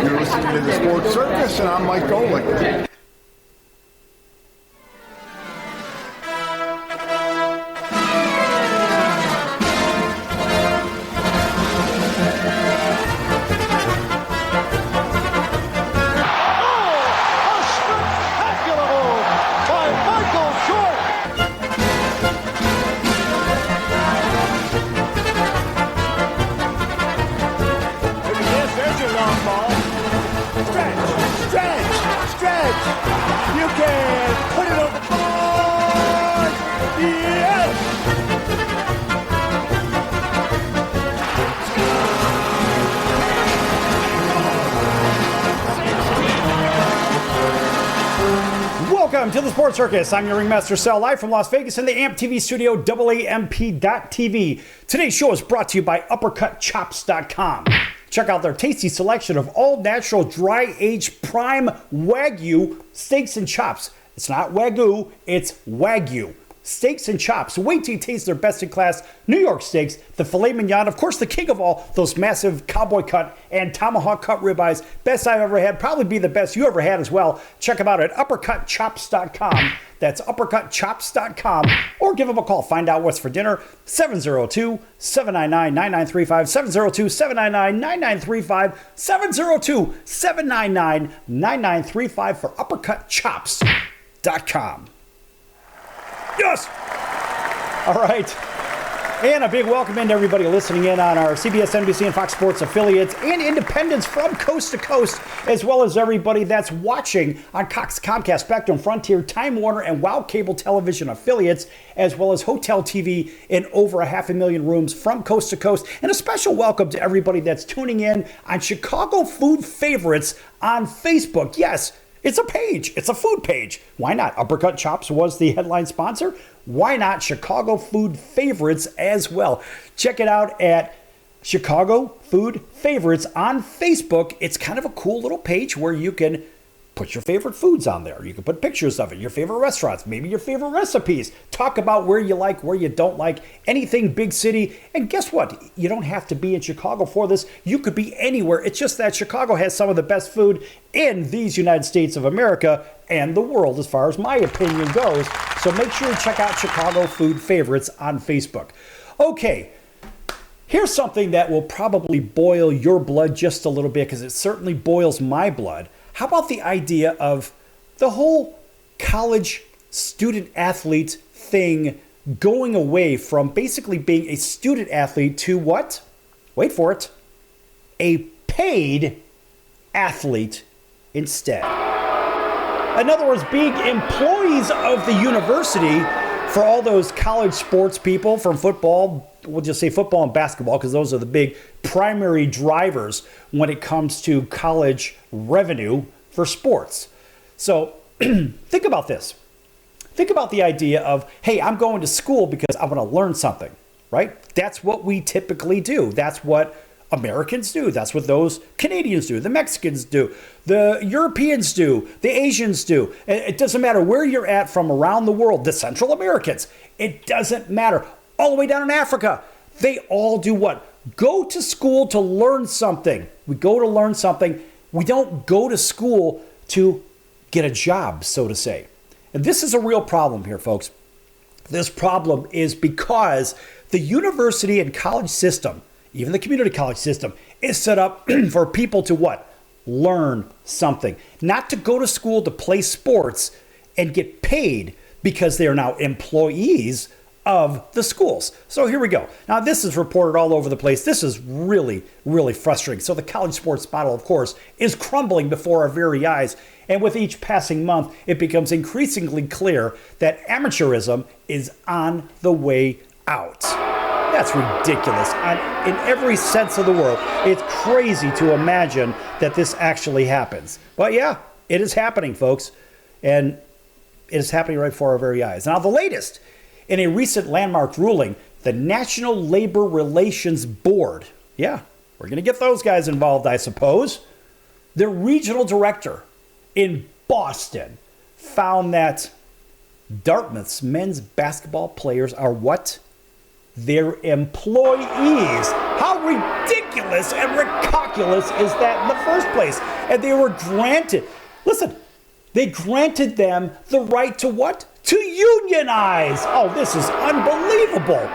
You're listening to the Sports Circus, and I'm Mike Golick. You can put it on the board! Yes! Welcome to the Sports Circus. I'm your Ringmaster Sal, live from Las Vegas in the AMP TV studio, AAMP.TV. Today's show is brought to you by UppercutChops.com. Check out their tasty selection of all-natural, dry-aged, prime Wagyu steaks and chops. It's not Wagyu, it's Wagyu. Steaks and chops. Wait till you taste their best-in-class New York steaks, the filet mignon, of course, the king of all, those massive cowboy cut and tomahawk cut ribeyes. Best I've ever had, probably be the best you ever had as well. Check them out at UppercutChops.com. That's UppercutChops.com, or give them a call. Find out what's for dinner. 702-799-9935, 702-799-9935, 702-799-9935 for UppercutChops.com. Yes! All right. And a big welcome in to everybody listening in on our CBS, NBC, and Fox Sports affiliates and independents from coast to coast, as well as everybody that's watching on Cox, Comcast, Spectrum, Frontier, Time Warner, and WOW Cable Television affiliates, as well as Hotel TV in over 500,000 rooms from coast to coast. And a special welcome to everybody that's tuning in on Chicago Food Favorites on Facebook. Yes, it's a page. It's a food page. Why not? Uppercut Chops was the headline sponsor. Why not Chicago Food Favorites as well? Check it out at Chicago Food Favorites on Facebook. It's kind of a cool little page where you can put your favorite foods on there. You can put pictures of it, your favorite restaurants, maybe your favorite recipes. Talk about where you like, where you don't like, anything big city. And guess what? You don't have to be in Chicago for this. You could be anywhere. It's just that Chicago has some of the best food in these United States of America and the world, as far as my opinion goes. So make sure you check out Chicago Food Favorites on Facebook. Okay. Here's something that will probably boil your blood just a little bit, because it certainly boils my blood. How about the idea of the whole college student athlete thing going away from basically being a student athlete to what? Wait for it. A paid athlete instead. In other words, being employees of the university for all those college sports people from football. We'll just say football and basketball, because those are the big primary drivers when it comes to college revenue for sports. So think about this. Think about the idea of, hey, I'm going to school because I want to learn something, right? That's what we typically do. That's what Americans do. That's what those Canadians do, the Mexicans do, the Europeans do, the Asians do. It doesn't matter where you're at from around the world, the Central Americans. It doesn't matter. All the way down in Africa, they all do what? Go to school to learn something. We go to learn something. We don't go to school to get a job, so to say. And this is a real problem here, folks. This problem is because the university and college system, even the community college system, is set up for people to what? Learn something. Not to go to school to play sports and get paid because they are now employees of the schools. So here we go. Now, this is reported all over the place. This is really, really frustrating. So the college sports model, of course, is crumbling before our very eyes. And with each passing month, it becomes increasingly clear that amateurism is on the way out. That's ridiculous. In every sense of the word, it's crazy to imagine that this actually happens. But yeah, it is happening, folks. And it is happening right before our very eyes. Now, the latest, in a recent landmark ruling, the National Labor Relations Board, yeah, we're going to get those guys involved, I suppose. The regional director in Boston found that Dartmouth's men's basketball players are what? their employees. How ridiculous and ridiculous is that in the first place? And they were granted, listen, they granted them the right to what? To unionize. Oh, this is unbelievable.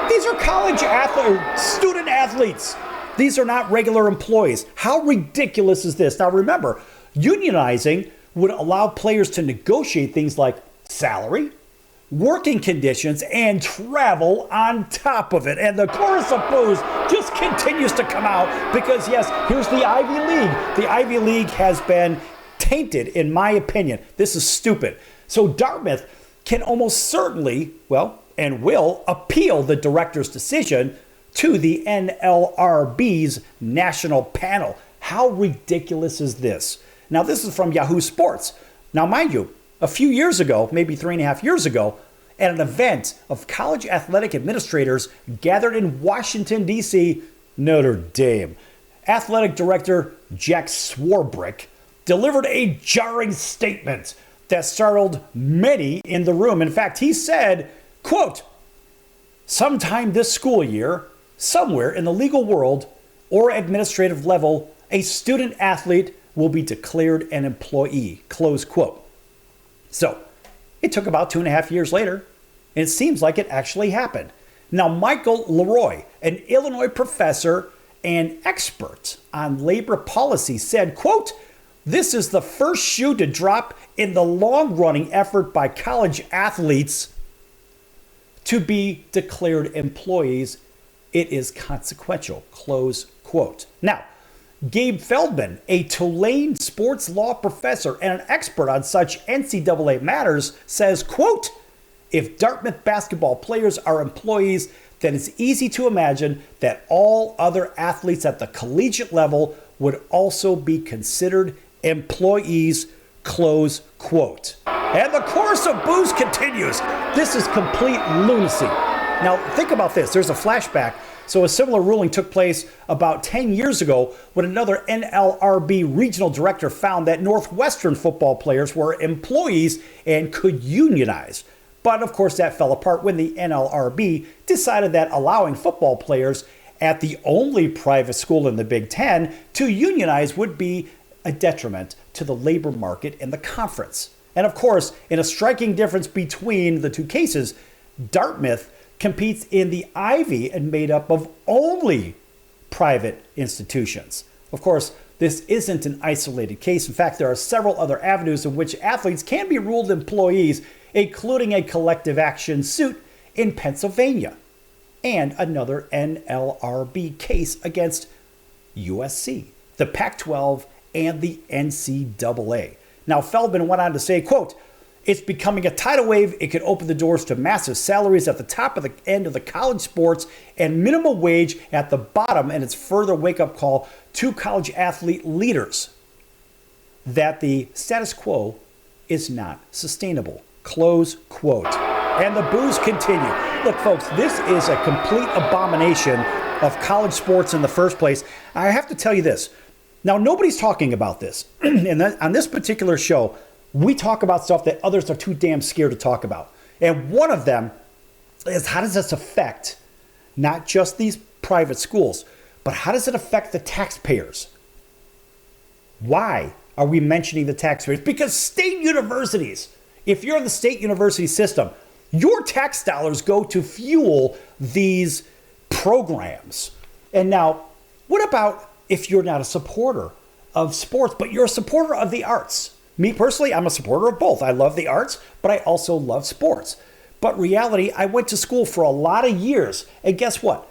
These are college athletes, student athletes. These are not regular employees. How ridiculous is this? Now remember, unionizing would allow players to negotiate things like salary, working conditions, and travel on top of it. And the chorus of boos just continues to come out because, yes, here's the Ivy League. The Ivy League has been tainted, in my opinion. This is stupid. So Dartmouth can almost certainly, and will appeal the director's decision to the NLRB's national panel. How ridiculous is this? Now, this is from Yahoo Sports. Now, mind you, a few years ago, maybe 3.5 years ago, at an event of college athletic administrators gathered in Washington, D.C., Notre Dame, athletic director Jack Swarbrick delivered a jarring statement that startled many in the room. In fact, he said, quote, "Sometime this school year, somewhere in the legal world or administrative level, a student athlete will be declared an employee," close quote. So it took about 2.5 years later, and it seems like it actually happened. Now, Michael Leroy, an Illinois professor and expert on labor policy, said, quote, "This is the first shoe to drop in the long-running effort by college athletes to be declared employees. It is consequential," close quote. Now, Gabe Feldman, a Tulane sports law professor and an expert on such NCAA matters, says, quote, "If Dartmouth basketball players are employees, then it's easy to imagine that all other athletes at the collegiate level would also be considered employees," close quote. And the chorus of boos continues. This is complete lunacy. Now, think about this. There's a flashback. So a similar ruling took place about 10 years ago when another NLRB regional director found that Northwestern football players were employees and could unionize. But of course, that fell apart when the NLRB decided that allowing football players at the only private school in the Big Ten to unionize would be a detriment to the labor market and the conference. And of course, in a striking difference between the two cases, Dartmouth competes in the Ivy and made up of only private institutions. Of course, this isn't an isolated case. In fact, there are several other avenues in which athletes can be ruled employees, including a collective action suit in Pennsylvania and another NLRB case against USC, the Pac-12, and the NCAA. Now, Feldman went on to say, quote, "It's becoming a tidal wave. It could open the doors to massive salaries at the top of the end of the college sports and minimum wage at the bottom, and it's further wake-up call to college athlete leaders that the status quo is not sustainable," close quote. And the boos continue. Look, folks, this is a complete abomination of college sports in the first place. I have to tell you this. Now, nobody's talking about this. And on this particular show, we talk about stuff that others are too damn scared to talk about. And one of them is, how does this affect not just these private schools, but how does it affect the taxpayers? Why are we mentioning the taxpayers? Because state universities, if you're in the state university system, your tax dollars go to fuel these programs. And now, what about if you're not a supporter of sports, but you're a supporter of the arts? Me personally, I'm a supporter of both. I love the arts, but I also love sports. But reality, I went to school for a lot of years. And guess what?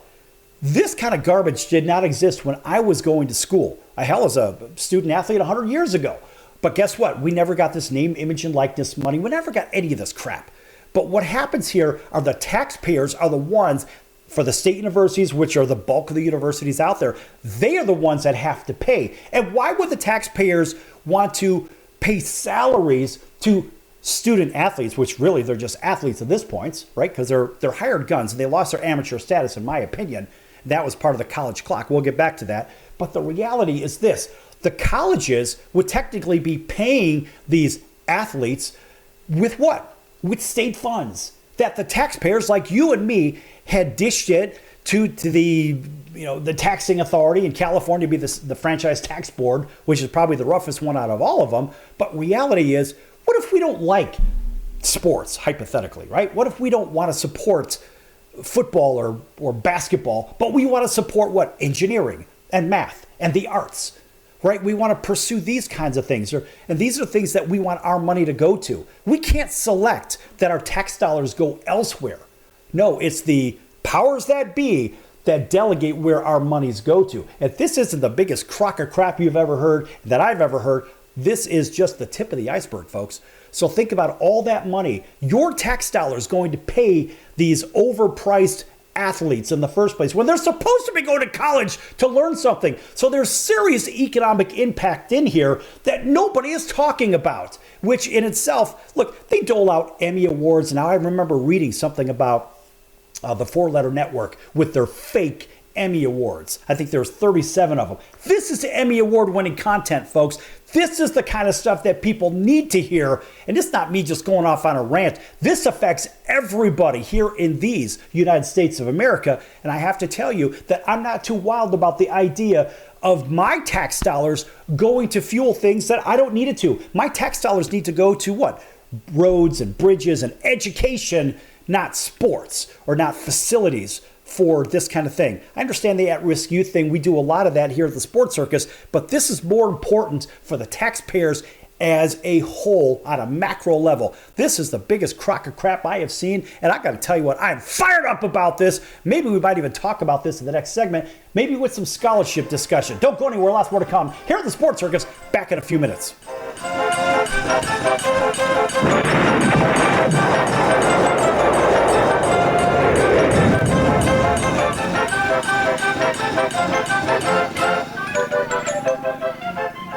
This kind of garbage did not exist when I was going to school. I was a student athlete 100 years ago. But guess what? We never got this name, image, and likeness money. We never got any of this crap. But what happens here are the taxpayers are the ones for the state universities, which are the bulk of the universities out there. They are the ones that have to pay. And why would the taxpayers want to pay salaries to student athletes, which really they're just athletes at this point, right? Because they're hired guns and they lost their amateur status, in my opinion. That was part of the college clock. We'll get back to that. But the reality is this. The colleges would technically be paying these athletes with what? With state funds that the taxpayers like you and me had dished it to the the taxing authority in California be the franchise tax board, which is probably the roughest one out of all of them. But reality is, what if we don't like sports, hypothetically, right? What if we don't want to support football or basketball, but we want to support what? Engineering and math and the arts, right? We want to pursue these kinds of things. And these are things that we want our money to go to. We can't select that our tax dollars go elsewhere. No, it's the powers that be that delegate where our monies go to. If this isn't the biggest crock of crap you've ever heard, that I've ever heard, this is just the tip of the iceberg, folks. So think about all that money. Your tax dollars going to pay these overpriced athletes in the first place when they're supposed to be going to college to learn something. So there's serious economic impact in here that nobody is talking about, which in itself, look, they dole out Emmy Awards. Now I remember reading something about the Four Letter Network with their fake Emmy Awards. I think there's 37 of them. This is Emmy Award winning content, folks. This is the kind of stuff that people need to hear. And it's not me just going off on a rant. This affects everybody here in these United States of America. And I have to tell you that I'm not too wild about the idea of my tax dollars going to fuel things that I don't need it to. My tax dollars need to go to what? Roads and bridges and education, not sports or not facilities for this kind of thing. I understand the at-risk youth thing. We do a lot of that here at the Sports Circus, but this is more important for the taxpayers as a whole on a macro level. This is the biggest crock of crap I have seen, and I got to tell you what, I'm fired up about this. Maybe we might even talk about this in the next segment, maybe with some scholarship discussion. Don't go anywhere, lots more to come here at the Sports Circus. Back in a few minutes.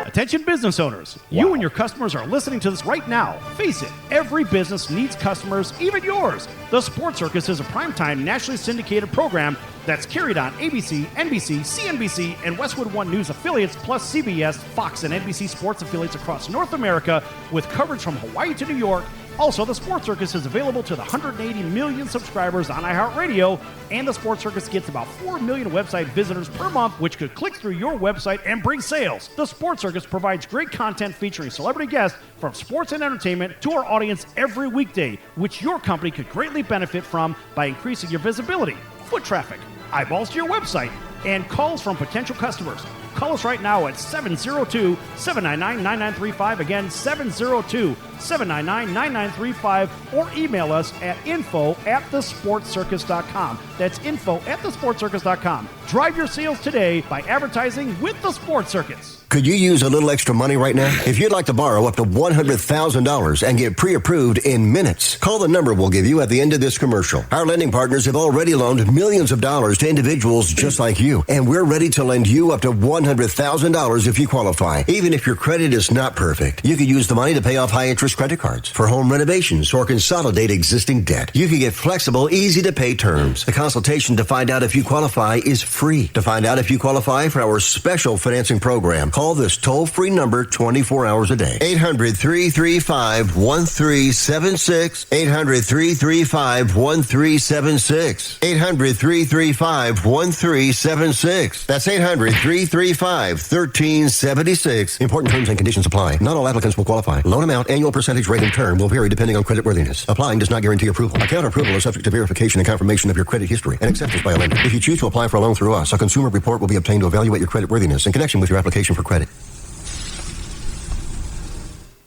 Attention business owners, you and your customers are listening to this right now. Face it, every business needs customers, even yours. The Sports Circus is a primetime nationally syndicated program that's carried on ABC, NBC, CNBC, and Westwood One News affiliates, plus CBS, Fox, and NBC sports affiliates across North America, with coverage from Hawaii to New York. Also, the Sports Circus is available to the 180 million subscribers on iHeartRadio, and the Sports Circus gets about 4 million website visitors per month, which could click through your website and bring sales. The Sports Circus provides great content featuring celebrity guests from sports and entertainment to our audience every weekday, which your company could greatly benefit from by increasing your visibility, foot traffic, eyeballs to your website, and calls from potential customers. Call us right now at 702-799-9935. Again, 702-799-9935. Or email us at info@thesportscircus.com. That's info@thesportscircus.com. Drive your sales today by advertising with the Sports Circus. Could you use a little extra money right now? If you'd like to borrow up to $100,000 and get pre-approved in minutes, call the number we'll give you at the end of this commercial. Our lending partners have already loaned millions of dollars to individuals just like you, and we're ready to lend you up to $100,000 if you qualify. Even if your credit is not perfect, you could use the money to pay off high-interest credit cards, for home renovations, or consolidate existing debt. You can get flexible, easy-to-pay terms. The consultation to find out if you qualify is free. To find out if you qualify for our special financing program, call this toll-free number 24 hours a day. 800-335-1376. 800-335-1376. 800-335-1376. That's 800-335-1376. Important terms and conditions apply. Not all applicants will qualify. Loan amount, annual percentage rate, and term will vary depending on creditworthiness. Applying does not guarantee approval. Account approval is subject to verification and confirmation of your credit history and acceptance by a lender. If you choose to apply for a loan through us, a consumer report will be obtained to evaluate your creditworthiness in connection with your application for credit.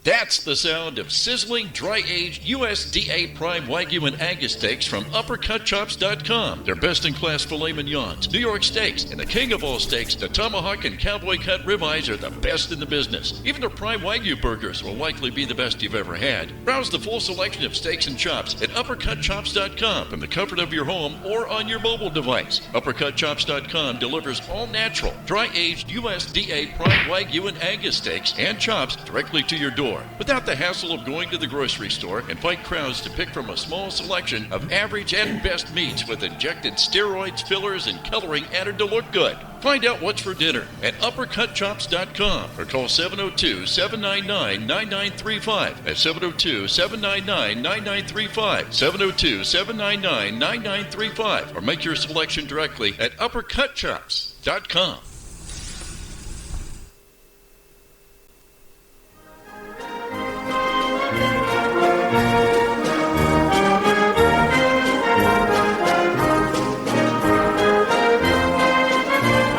That's the sound of sizzling, dry-aged USDA Prime Wagyu and Angus steaks from UppercutChops.com. Their best-in-class filet mignons, New York steaks, and the king of all steaks, the tomahawk and cowboy cut ribeyes are the best in the business. Even their Prime Wagyu burgers will likely be the best you've ever had. Browse the full selection of steaks and chops at UppercutChops.com from the comfort of your home or on your mobile device. UppercutChops.com delivers all-natural, dry-aged USDA Prime Wagyu and Angus steaks and chops directly to your door. store without the hassle of going to the grocery store and fight crowds to pick from a small selection of average and best meats with injected steroids, fillers, and coloring added to look good. Find out what's for dinner at uppercutchops.com or call 702-799-9935. That's 702-799-9935. 702-799-9935. Or make your selection directly at uppercutchops.com.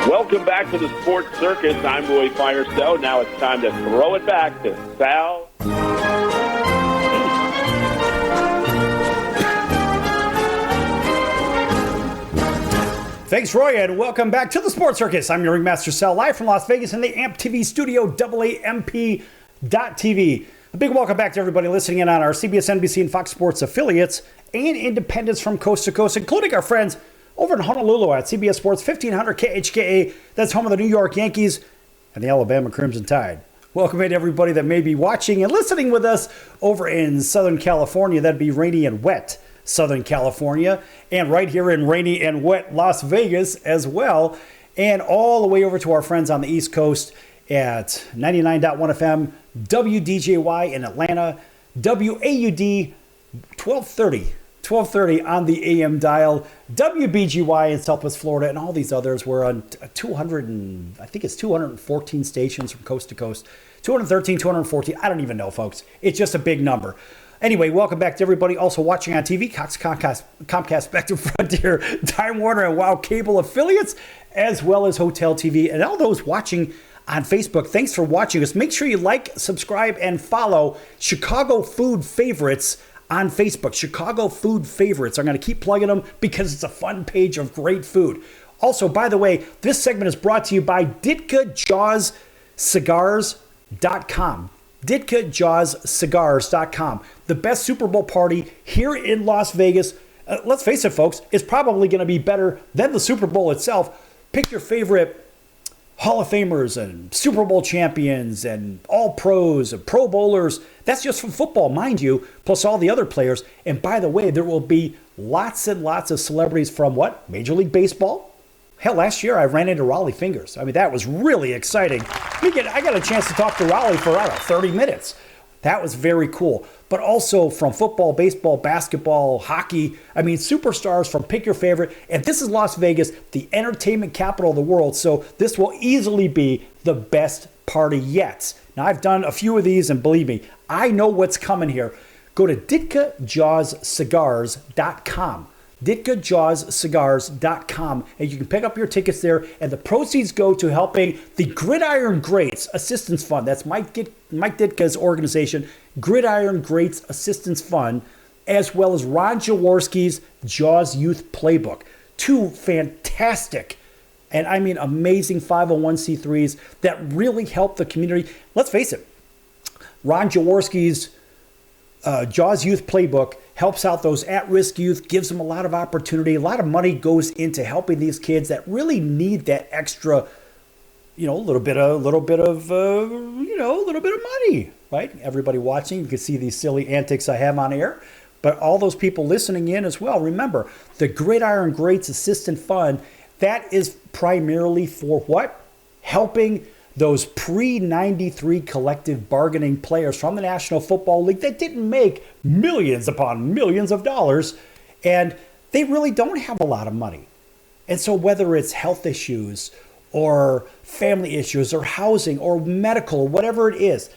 Welcome back to the Sports Circus. I'm Roy Firestone. Now it's time to throw it back to Sal. Thanks, Roy, and welcome back to the Sports Circus. I'm your Ringmaster Sal, live from Las Vegas in the AMP TV studio, AAMP.TV. A big welcome back to everybody listening in on our CBS, NBC, and Fox Sports affiliates and independents from coast to coast, including our friends over in Honolulu at CBS Sports 1500 KHKA. That's home of the New York Yankees and the Alabama Crimson Tide. Welcome in everybody that may be watching and listening with us over in Southern California. That'd be rainy and wet Southern California, and right here in rainy and wet Las Vegas as well, and all the way over to our friends on the East Coast at 99.1 FM, WDJY in Atlanta, WAUD 1230 on the AM dial, WBGY in Southwest Florida, and all these others. We're on 214 stations from coast to coast. 213, 214, I don't even know, folks. It's just a big number. Anyway, welcome back to everybody also watching on TV, Cox, Comcast, Spectrum, Frontier, Time Warner, and WOW Cable affiliates, as well as Hotel TV, and all those watching on Facebook. Thanks for watching us. Make sure you like, subscribe, and follow Chicago Food Favorites on Facebook. Chicago Food Favorites. I'm going to keep plugging them because it's a fun page of great food. Also, by the way, this segment is brought to you by DitkaJawsCigars.com. DitkaJawsCigars.com. The best Super Bowl party here in Las Vegas. Let's face it, folks, it's probably going to be better than the Super Bowl itself. Pick your favorite Hall of Famers and Super Bowl champions and all pros and Pro Bowlers. That's just from football, mind you, plus all the other players. And by the way, there will be lots and lots of celebrities from what? Major League Baseball? Hell, last year I ran into Raleigh Fingers. I mean, that was really exciting. I got a chance to talk to Raleigh for, 30 minutes. That was very cool. But also from football, baseball, basketball, hockey. I mean, superstars from pick your favorite. And this is Las Vegas, the entertainment capital of the world. So this will easily be the best party yet. Now, I've done a few of these, and believe me, I know what's coming here. Go to DitkaJawsCigars.com. DitkaJawsCigars.com, and you can pick up your tickets there, and the proceeds go to helping the Gridiron Greats Assistance Fund. That's Mike Ditka's organization, Gridiron Greats Assistance Fund, as well as Ron Jaworski's Jaws Youth Playbook. Two fantastic, and I mean amazing 501c3s that really help the community. Let's face it, Ron Jaworski's Jaws Youth Playbook helps out those at-risk youth, gives them a lot of opportunity. A lot of money goes into helping these kids that really need that extra, a little bit of money, right? Everybody watching, you can see these silly antics I have on air, but all those people listening in as well. Remember, the Gridiron Greats Assistant Fund, that is primarily for what? Helping those pre-93 collective bargaining players from the National Football League that didn't make millions upon millions of dollars, and they really don't have a lot of money. And so whether it's health issues or family issues or housing or medical or whatever it is,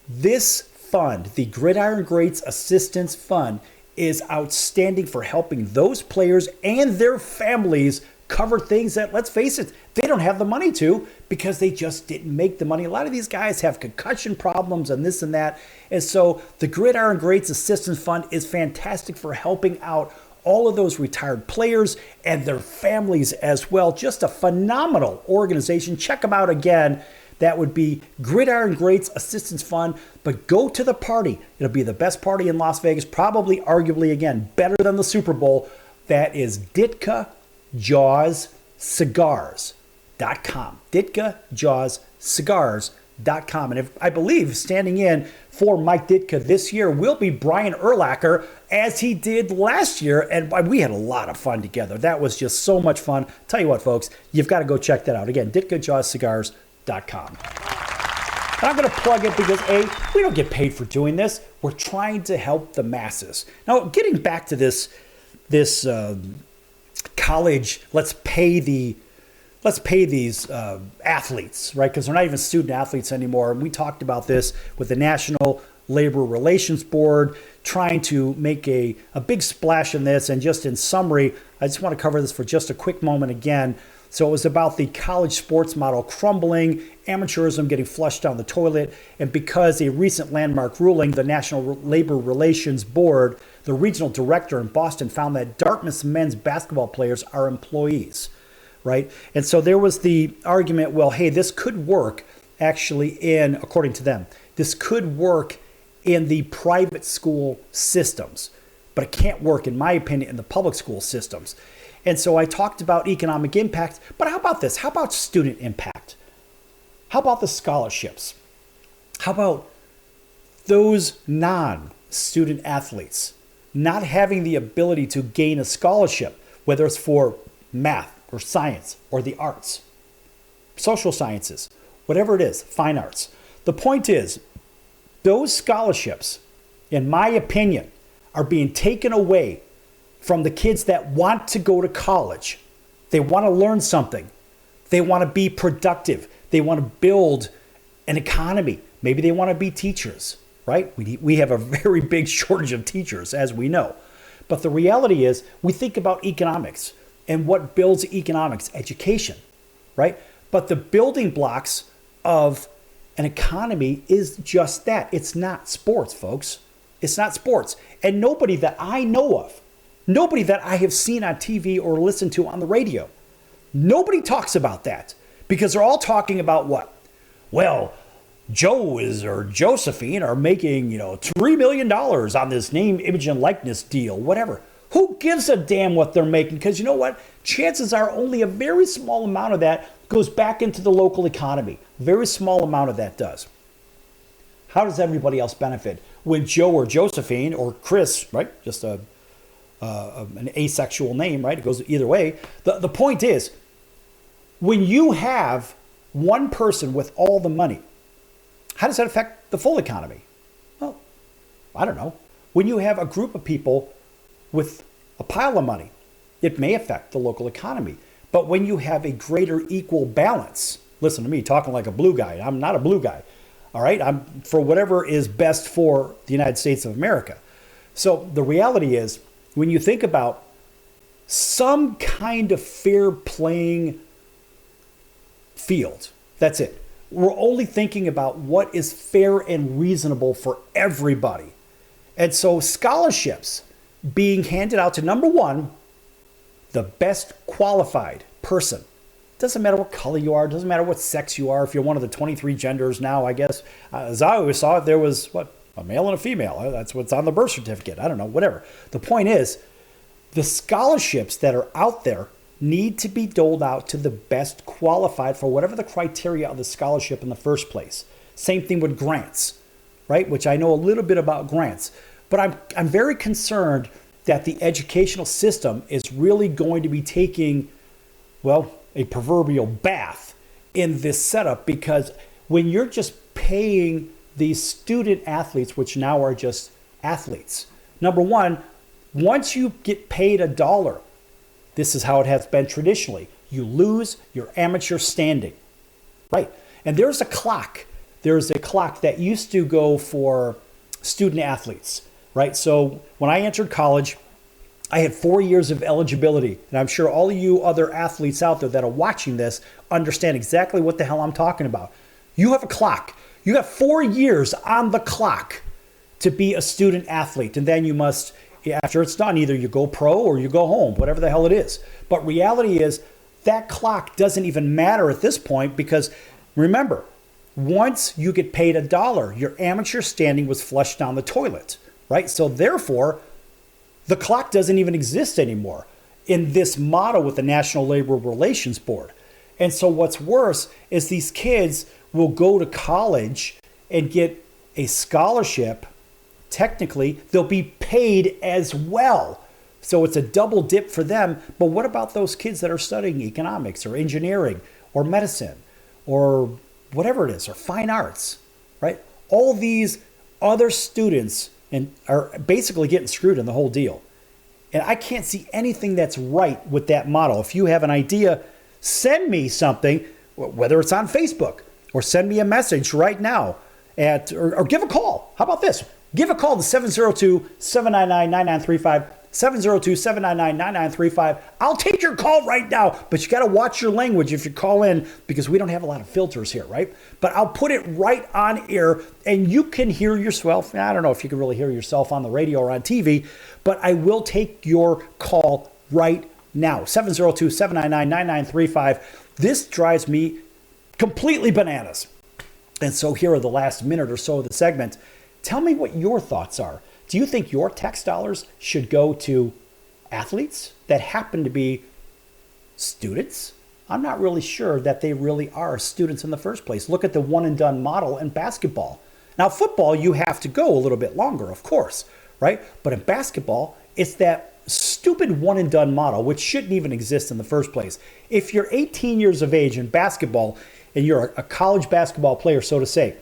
this fund, the Gridiron Greats Assistance Fund, is outstanding for helping those players and their families cover things that, let's face it, they don't have the money to because they just didn't make the money. A lot of these guys have concussion problems and this and that. And so the Gridiron Greats Assistance Fund is fantastic for helping out all of those retired players and their families as well. Just a phenomenal organization. Check them out again. That would be Gridiron Greats Assistance Fund. But go to the party. It'll be the best party in Las Vegas, probably, arguably, again, better than the Super Bowl. That is DitkaJawsCigars.com. DitkaJawsCigars.com. Cigars.com. And I believe standing in for Mike Ditka this year will be Brian Urlacher, as he did last year. And we had a lot of fun together. That was just so much fun. Tell you what, folks, you've got to go check that out. Again, DitkaJawsCigars.com. I'm going to plug it because, A, we don't get paid for doing this. We're trying to help the masses. Now, getting back to this college, let's pay these athletes, right? Because they're not even student athletes anymore. And we talked about this with the National Labor Relations Board, trying to make a big splash in this. And just in summary, I just want to cover this for just a quick moment again. So it was about the college sports model crumbling, amateurism getting flushed down the toilet, and because a recent landmark ruling, the National Labor Relations Board, the regional director in Boston found that Dartmouth's men's basketball players are employees, right? And so there was the argument, well, hey, this could work actually according to them, this could work in the private school systems, but it can't work, in my opinion, in the public school systems. And so I talked about economic impact, but how about this? How about student impact? How about the scholarships? How about those non-student athletes not having the ability to gain a scholarship, whether it's for math or science or the arts, social sciences, whatever it is, fine arts. The point is, those scholarships, in my opinion, are being taken away from the kids that want to go to college. They want to learn something. They want to be productive. They want to build an economy. Maybe they want to be teachers, right? We have a very big shortage of teachers, as we know. But the reality is, we think about economics, and what builds economics? Education, right? But the building blocks of an economy is just that. It's not sports, folks. It's not sports. And nobody that I know of, nobody that I have seen on TV or listened to on the radio, nobody talks about that, because they're all talking about what? Well, Joe or Josephine are making, $3 million on this name, image, and likeness deal, whatever. Who gives a damn what they're making? Because you know what? Chances are only a very small amount of that goes back into the local economy. Very small amount of that does. How does everybody else benefit when Joe or Josephine or Chris, right? Just an asexual name, right? It goes either way. The point is, when you have one person with all the money, how does that affect the full economy? Well, I don't know. When you have a group of people with a pile of money, it may affect the local economy. But when you have a greater equal balance, listen to me talking like a blue guy. I'm not a blue guy. All right. I'm for whatever is best for the United States of America. So the reality is, when you think about some kind of fair playing field, that's it. We're only thinking about what is fair and reasonable for everybody. And so scholarships being handed out to, number one, the best qualified person. Doesn't matter what color you are. Doesn't matter what sex you are. If you're one of the 23 genders now, I guess. As I always saw it, there was, a male and a female. That's what's on the birth certificate. I don't know, whatever. The point is, the scholarships that are out there need to be doled out to the best qualified for whatever the criteria of the scholarship in the first place. Same thing with grants, right? Which I know a little bit about grants. But I'm very concerned that the educational system is really going to be taking, a proverbial bath in this setup, because when you're just paying these student athletes, which now are just athletes, number one, once you get paid $1, this is how it has been traditionally, you lose your amateur standing, right? And there's a clock. There's a clock that used to go for student athletes, right? So when I entered college, I had 4 years of eligibility. And I'm sure all of you other athletes out there that are watching this understand exactly what the hell I'm talking about. You have a clock. You have 4 years on the clock to be a student athlete. And then you must, after it's done, either you go pro or you go home, whatever the hell it is. But reality is, that clock doesn't even matter at this point, because remember, once you get paid $1, your amateur standing was flushed down the toilet, right? So therefore, the clock doesn't even exist anymore in this model with the National Labor Relations Board. And so what's worse is these kids will go to college and get a scholarship. Technically, they'll be paid as well. So it's a double dip for them. But what about those kids that are studying economics or engineering or medicine or whatever it is, or fine arts, right? All these other students are basically getting screwed in the whole deal. And I can't see anything that's right with that model. If you have an idea, send me something, whether it's on Facebook, or send me a message right now or give a call. How about this? Give a call to 702-799-9935, 702-799-9935. I'll take your call right now, but you got to watch your language if you call in, because we don't have a lot of filters here, right? But I'll put it right on air, and you can hear yourself. I don't know if you can really hear yourself on the radio or on TV, but I will take your call right now, 702-799-9935. This drives me completely bananas. And so here are the last minute or so of the segment. Tell me what your thoughts are. Do you think your tax dollars should go to athletes that happen to be students? I'm not really sure that they really are students in the first place. Look at the one and done model in basketball. Now, football, you have to go a little bit longer, of course, right? But in basketball, it's that stupid one and done model, which shouldn't even exist in the first place. If you're 18 years of age in basketball and you're a college basketball player, so to say,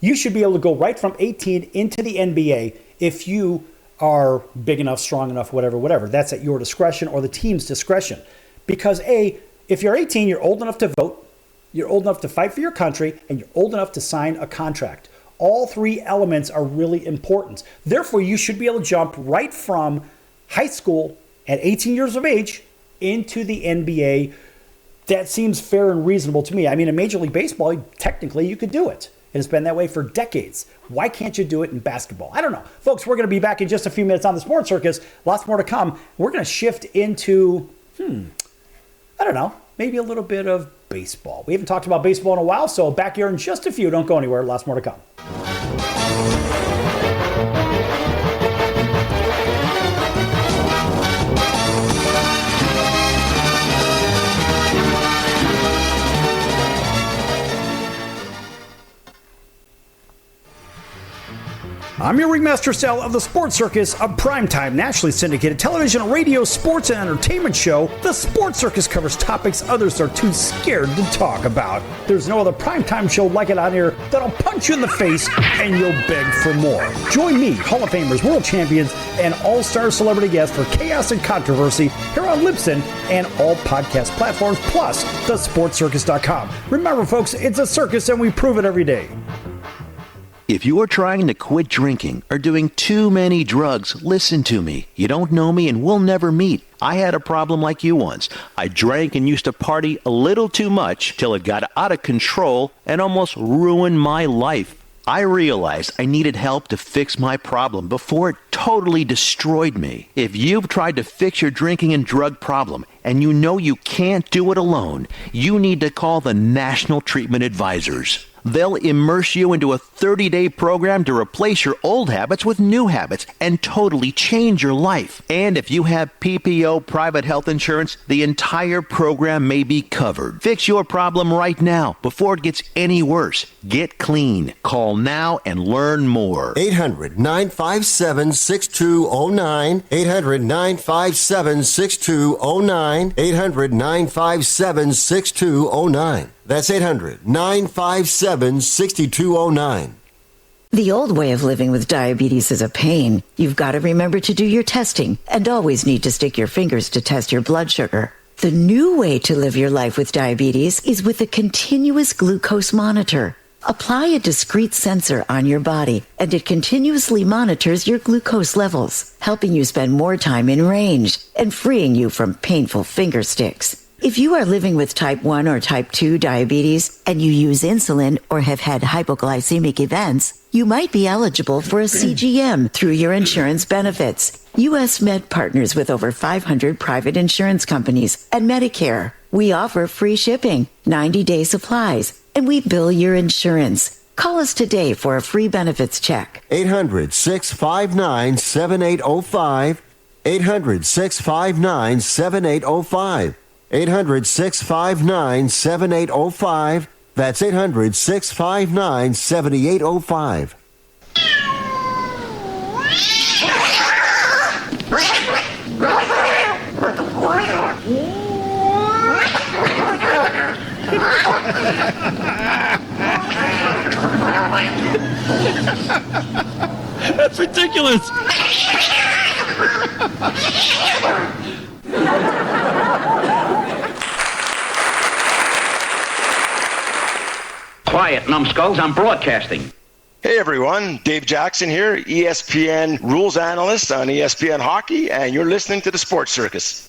you should be able to go right from 18 into the NBA if you are big enough, strong enough, whatever. That's at your discretion or the team's discretion. Because if you're 18, you're old enough to vote, you're old enough to fight for your country, and you're old enough to sign a contract. All three elements are really important. Therefore, you should be able to jump right from high school at 18 years of age into the NBA. That seems fair and reasonable to me. I mean, in Major League Baseball, technically you could do it. It has been that way for decades. Why can't you do it in basketball? I don't know. Folks, we're going to be back in just a few minutes on the Sports Circus. Lots more to come. We're going to shift into, I don't know, maybe a little bit of baseball. We haven't talked about baseball in a while, so back here in just a few. Don't go anywhere. Lots more to come. I'm your Ringmaster Sal of the Sports Circus, a primetime, nationally syndicated television, radio, sports, and entertainment show. The Sports Circus covers topics others are too scared to talk about. There's no other primetime show like it on here that'll punch you in the face and you'll beg for more. Join me, Hall of Famers, world champions, and all-star celebrity guests for chaos and controversy here on Libsyn and all podcast platforms, plus thesportscircus.com. Remember, folks, it's a circus and we prove it every day. If you are trying to quit drinking or doing too many drugs, listen to me. You don't know me and we'll never meet. I had a problem like you once. I drank and used to party a little too much till it got out of control and almost ruined my life. I realized I needed help to fix my problem before it totally destroyed me. If you've tried to fix your drinking and drug problem and you know you can't do it alone, you need to call the National Treatment Advisors. They'll immerse you into a 30-day program to replace your old habits with new habits and totally change your life. And if you have PPO private health insurance, the entire program may be covered. Fix your problem right now before it gets any worse. Get clean. Call now and learn more. 800-957-6209. 800-957-6209. 800-957-6209. That's 800-957-6209. The old way of living with diabetes is a pain. You've got to remember to do your testing and always need to stick your fingers to test your blood sugar. The new way to live your life with diabetes is with a continuous glucose monitor. Apply a discrete sensor on your body, and it continuously monitors your glucose levels, helping you spend more time in range and freeing you from painful finger sticks. If you are living with type 1 or type 2 diabetes and you use insulin or have had hypoglycemic events, you might be eligible for a CGM through your insurance benefits. U.S. Med partners with over 500 private insurance companies and Medicare. We offer free shipping, 90-day supplies, and we bill your insurance. Call us today for a free benefits check. 800-659-7805. 800-659-7805. 800-659-7805. That's 800-659-7805. That's ridiculous. Quiet, numbskulls, I'm broadcasting. Hey everyone, Dave Jackson here, ESPN rules analyst on ESPN Hockey, and you're listening to the Sports Circus.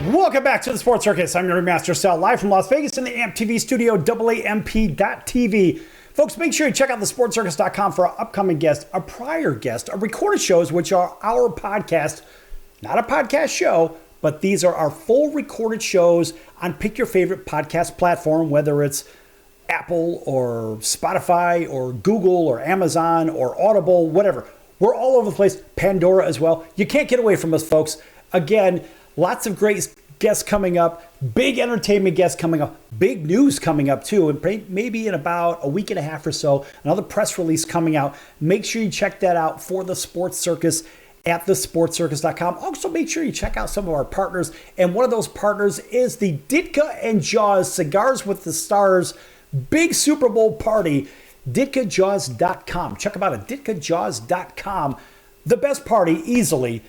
Welcome back to the Sports Circus. I'm your Ringmaster Sal, live from Las Vegas in the AMP TV studio, AAMP.TV. Folks, make sure you check out the sportscircus.com for our upcoming guest, a prior guest, our recorded shows, which are our podcast, not a podcast show, but these are our full recorded shows on pick your favorite podcast platform, whether it's Apple or Spotify or Google or Amazon or Audible, whatever. We're all over the place. Pandora as well. You can't get away from us, folks. Again, lots of great guests coming up, big entertainment guests coming up, big news coming up too, and maybe in about a week and a half or so, another press release coming out. Make sure you check that out for the Sports Circus at thesportscircus.com. Also, make sure you check out some of our partners, and one of those partners is the Ditka and Jaws Cigars with the Stars big Super Bowl party, DitkaJaws.com. Check them out at DitkaJaws.com. The best party, easily,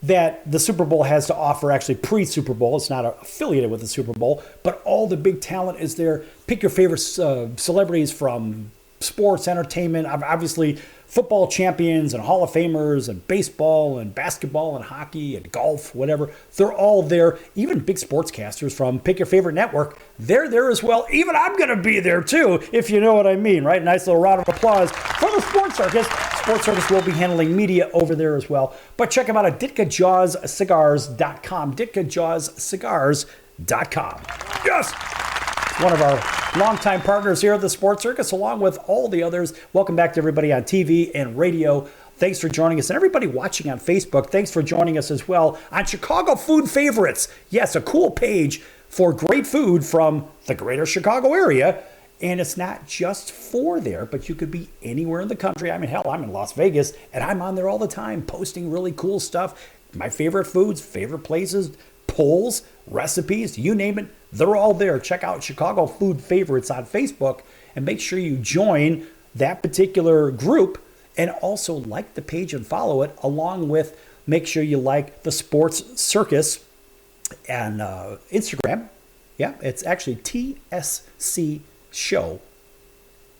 that the Super Bowl has to offer, actually pre-Super Bowl. It's not affiliated with the Super Bowl, but all the big talent is there. Pick your favorite celebrities from sports, entertainment, obviously football champions and Hall of Famers and baseball and basketball and hockey and golf, whatever. They're all there. Even big sportscasters from pick your favorite network, they're there as well. Even I'm going to be there too, if you know what I mean, right? Nice little round of applause for the Sports Circus. Sports Circus will be handling media over there as well. But check them out at DitkaJawsCigars.com. DitkaJawsCigars.com. Yes! One of our longtime partners here at the Sports Circus, along with all the others. Welcome back to everybody on TV and radio. Thanks for joining us. And everybody watching on Facebook, thanks for joining us as well on Chicago Food Favorites. Yes, a cool page for great food from the greater Chicago area. And it's not just for there, but you could be anywhere in the country. I mean, hell, I'm in Las Vegas, and I'm on there all the time posting really cool stuff. My favorite foods, favorite places, polls, recipes, you name it. They're all there. Check out Chicago Food Favorites on Facebook and make sure you join that particular group and also like the page and follow it, along with make sure you like the Sports Circus and Instagram. Yeah, it's actually TSC Show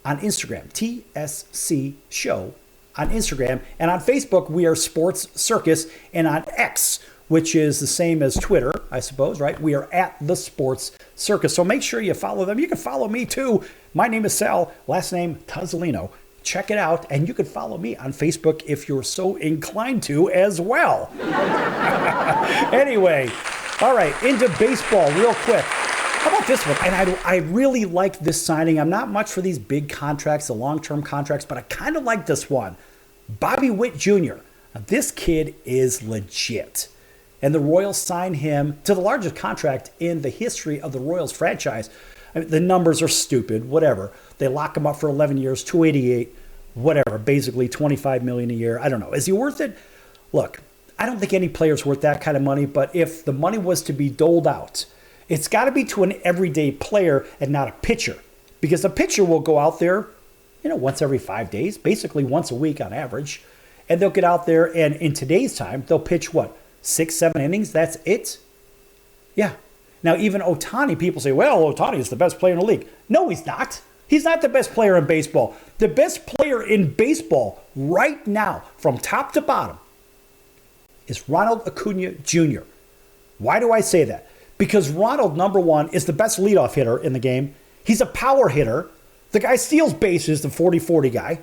on Instagram. TSC Show on Instagram. And on Facebook, we are Sports Circus. And on X, which is the same as Twitter, I suppose, right? We are at the Sports Circus. So make sure you follow them. You can follow me too. My name is Sal, last name Tuzzolino. Check it out. And you can follow me on Facebook if you're so inclined to as well. Anyway, all right, into baseball real quick. How about this one? And I really like this signing. I'm not much for these big contracts, the long-term contracts, but I kind of like this one. Bobby Witt Jr. Now, this kid is legit. And the Royals signed him to the largest contract in the history of the Royals franchise. I mean, the numbers are stupid, whatever. They lock him up for 11 years, $288, whatever, basically $25 million a year. I don't know. Is he worth it? Look, I don't think any player's worth that kind of money, but if the money was to be doled out, it's got to be to an everyday player and not a pitcher, because a pitcher will go out there, once every 5 days, basically once a week on average, and they'll get out there and in today's time, they'll pitch 6-7 innings? That's it? Yeah. Now, even Ohtani, people say, well, Ohtani is the best player in the league. No, he's not. He's not the best player in baseball. The best player in baseball right now, from top to bottom, is Ronald Acuna Jr. Why do I say that? Because Ronald, number one, is the best leadoff hitter in the game. He's a power hitter. The guy steals bases, the 40-40 guy.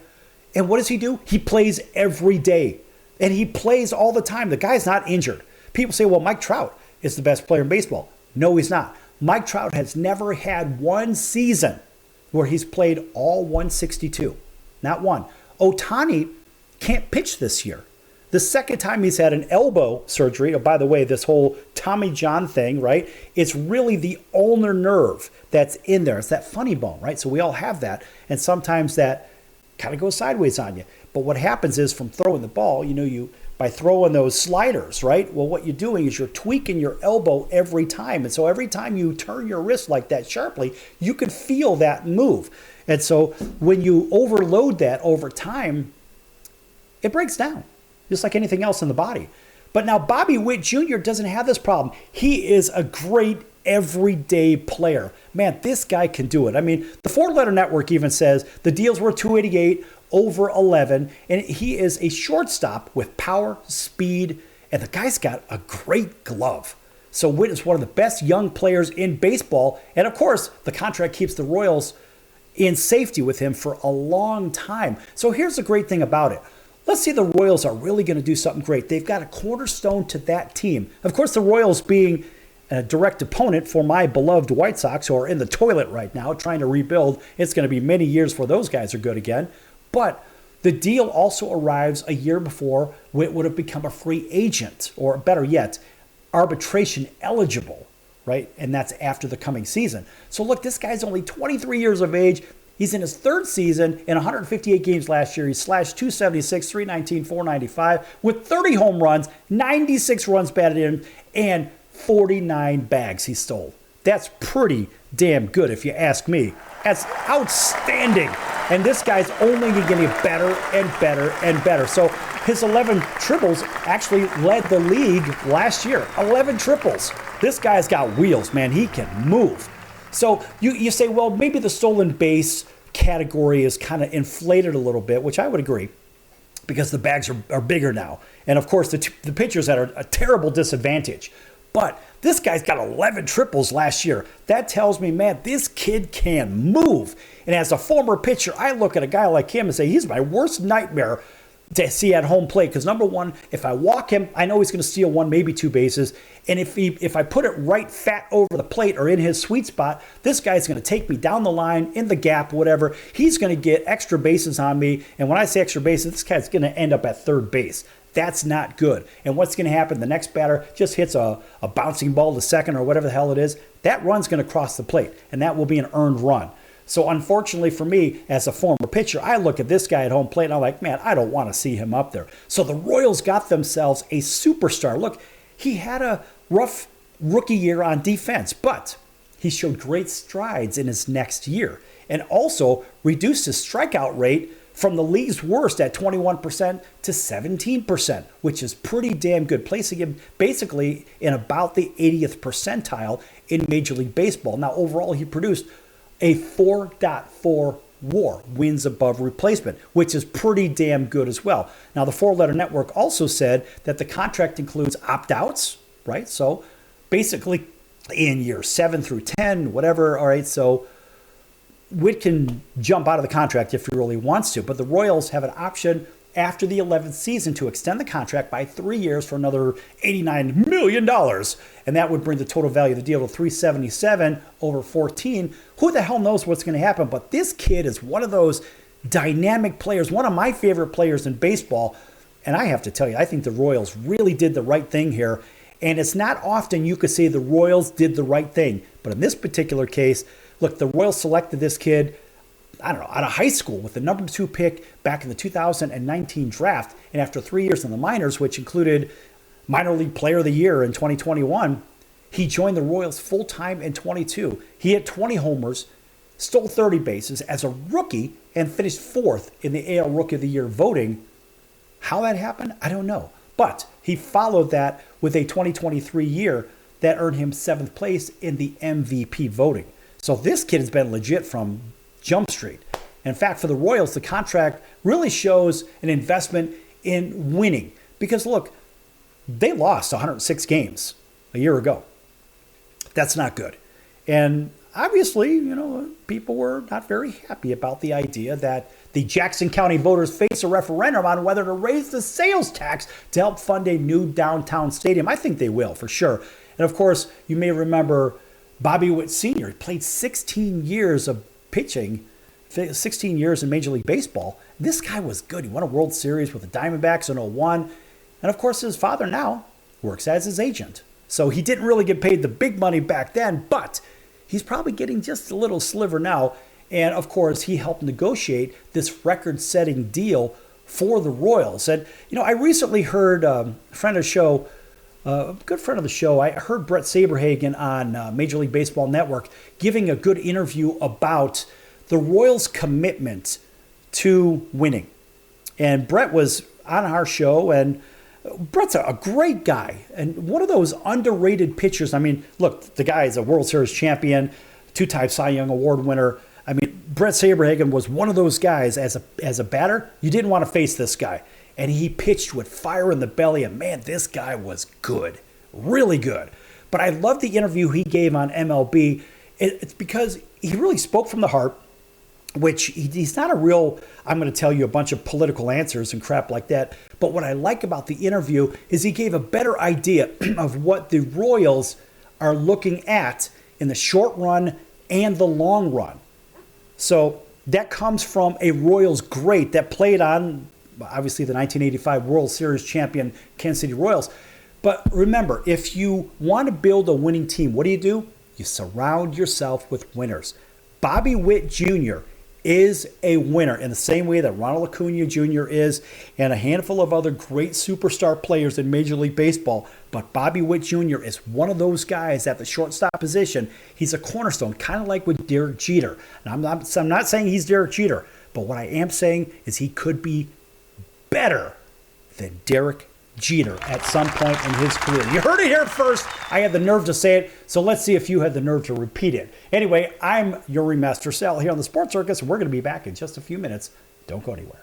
And what does he do? He plays every day. And he plays all the time. The guy's not injured. People say, well, Mike Trout is the best player in baseball. No, he's not. Mike Trout has never had one season where he's played all 162. Not one. Ohtani can't pitch this year. The second time he's had an elbow surgery, oh, by the way, this whole Tommy John thing, right? It's really the ulnar nerve that's in there. It's that funny bone, right? So we all have that. And sometimes that kind of goes sideways on you. But what happens is from throwing the ball, by throwing those sliders, right? Well, what you're doing is you're tweaking your elbow every time. And so every time you turn your wrist like that sharply, you can feel that move. And so when you overload that over time, it breaks down, just like anything else in the body. But now Bobby Witt Jr. doesn't have this problem. He is a great everyday player. Man, this guy can do it. I mean, the four-letter network even says the deal's worth $288 over 11, and he is a shortstop with power, speed, and the guy's got a great glove. So Witt is one of the best young players in baseball, and of course, the contract keeps the Royals in safety with him for a long time. So here's the great thing about it. Let's see the Royals are really going to do something great. They've got a cornerstone to that team. Of course, the Royals being a direct opponent for my beloved White Sox, who are in the toilet right now trying to rebuild. It's going to be many years before those guys are good again. But the deal also arrives a year before Witt would have become a free agent, or better yet, arbitration eligible, right? And that's after the coming season. So look, this guy's only 23 years of age. He's in his third season. In 158 games last year, he slashed .276, .319, .495 with 30 home runs, 96 runs batted in, and 49 bags he stole. That's pretty damn good if you ask me. That's outstanding. And this guy's only getting better and better and better. So his 11 triples actually led the league last year. 11 triples. This guy's got wheels, man. He can move. So you say, well, maybe the stolen base category is kind of inflated a little bit, which I would agree, because the bags are bigger now. And of course, the pitchers are a terrible disadvantage. But this guy's got 11 triples last year. That tells me, man, this kid can move. And as a former pitcher, I look at a guy like him and say, he's my worst nightmare to see at home plate. Because number one, if I walk him, I know he's going to steal one, maybe two bases. And if I put it right fat over the plate or in his sweet spot, this guy's going to take me down the line, in the gap, whatever. He's going to get extra bases on me. And when I say extra bases, this guy's going to end up at third base. That's not good. And what's going to happen? The next batter just hits a bouncing ball to second or whatever the hell it is. That run's going to cross the plate, and that will be an earned run. So unfortunately for me, as a former pitcher, I look at this guy at home plate, and I'm like, man, I don't want to see him up there. So the Royals got themselves a superstar. Look, he had a rough rookie year on defense, but he showed great strides in his next year and also reduced his strikeout rate from the league's worst at 21% to 17%, which is pretty damn good, placing him basically in about the 80th percentile in Major League Baseball. Now, overall, he produced a 4.4 WAR, wins above replacement, which is pretty damn good as well. Now, the four-letter network also said that the contract includes opt-outs, right? So basically in year 7 through 10, whatever, all right, so Witt can jump out of the contract if he really wants to, but the Royals have an option after the 11th season to extend the contract by 3 years for another $89 million, and that would bring the total value of the deal to $377 over 14. Who the hell knows what's going to happen, but this kid is one of those dynamic players, one of my favorite players in baseball, and I have to tell you, I think the Royals really did the right thing here, and it's not often you could say the Royals did the right thing, but in this particular case, look, the Royals selected this kid, I don't know, out of high school with the number 2 pick back in the 2019 draft. And after 3 years in the minors, which included minor league player of the year in 2021, he joined the Royals full-time in 22. He hit 20 homers, stole 30 bases as a rookie, and finished 4th in the AL Rookie of the Year voting. How that happened, I don't know. But he followed that with a 2023 year that earned him 7th place in the MVP voting. So this kid has been legit from Jump Street. In fact, for the Royals, the contract really shows an investment in winning. Because look, they lost 106 games a year ago. That's not good. And obviously, people were not very happy about the idea that the Jackson County voters face a referendum on whether to raise the sales tax to help fund a new downtown stadium. I think they will, for sure. And of course, you may remember Bobby Witt Sr. He played 16 years of pitching, 16 years in Major League Baseball. This guy was good. He won a World Series with the Diamondbacks in 2001. And of course, his father now works as his agent. So he didn't really get paid the big money back then, but he's probably getting just a little sliver now. And of course, he helped negotiate this record-setting deal for the Royals. And, I recently heard a friend of the show, a good friend of the show, I heard Brett Saberhagen on Major League Baseball Network giving a good interview about the Royals' commitment to winning. And Brett was on our show, and Brett's a great guy and one of those underrated pitchers. I mean, look, the guy is a World Series champion, two-time Cy Young Award winner. I mean, Brett Saberhagen was one of those guys as a batter. You didn't want to face this guy. And he pitched with fire in the belly. And man, this guy was good, really good. But I love the interview he gave on MLB. It's because he really spoke from the heart, which he's not a real, I'm going to tell you a bunch of political answers and crap like that. But what I like about the interview is he gave a better idea of what the Royals are looking at in the short run and the long run. So that comes from a Royals great that played on, obviously, the 1985 World Series champion Kansas City Royals. But remember, if you want to build a winning team, what do? You surround yourself with winners. Bobby Witt Jr. is a winner in the same way that Ronald Acuna Jr. is, and a handful of other great superstar players in Major League Baseball. But Bobby Witt Jr. is one of those guys at the shortstop position. He's a cornerstone, kind of like with Derek Jeter. And I'm not saying he's Derek Jeter, but what I am saying is he could be better than Derek Jeter at some point in his career. You heard it here first. I had the nerve to say it, so let's see if you had the nerve to repeat it. Anyway, I'm your Ringmaster Sal here on the Sports Circus, and we're going to be back in just a few minutes. Don't go anywhere.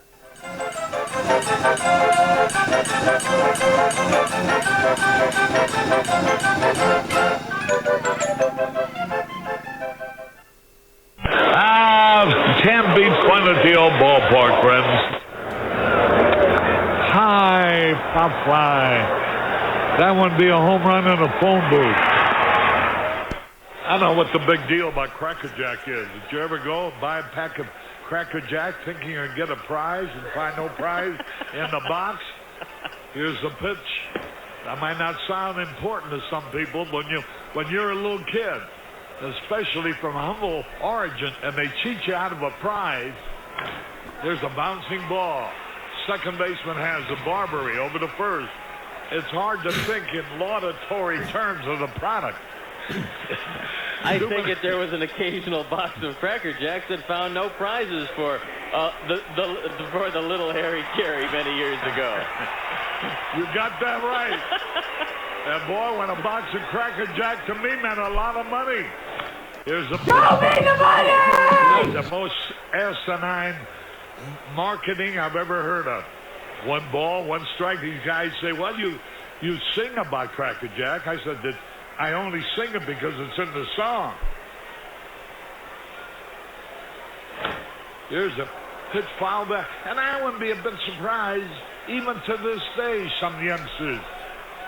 Can't beat fun at the old ballpark, friends. High pop fly. That would be a home run in a phone booth. I don't know what the big deal about Cracker Jack is. Did you ever go buy a pack of Cracker Jack thinking you're going to get a prize and find no prize in the box? Here's the pitch. That might not sound important to some people when you're a little kid, especially from humble origin, and they cheat you out of a prize. There's a bouncing ball. Second baseman has the Barbary over to first. It's hard to think in laudatory terms of the product. I think if there was an occasional box of Cracker Jacks that found no prizes for the little Harry Carey many years ago. You got that right. And boy, when a box of Cracker Jack to me meant a lot of money. Here's the money. The most asinine marketing I've ever heard of. One ball, one strike. These guys say, well, you sing about Cracker Jack. I said that I only sing it because it's in the song. Here's a pitch foul back. And I wouldn't be a bit surprised, even to this day, some youngsters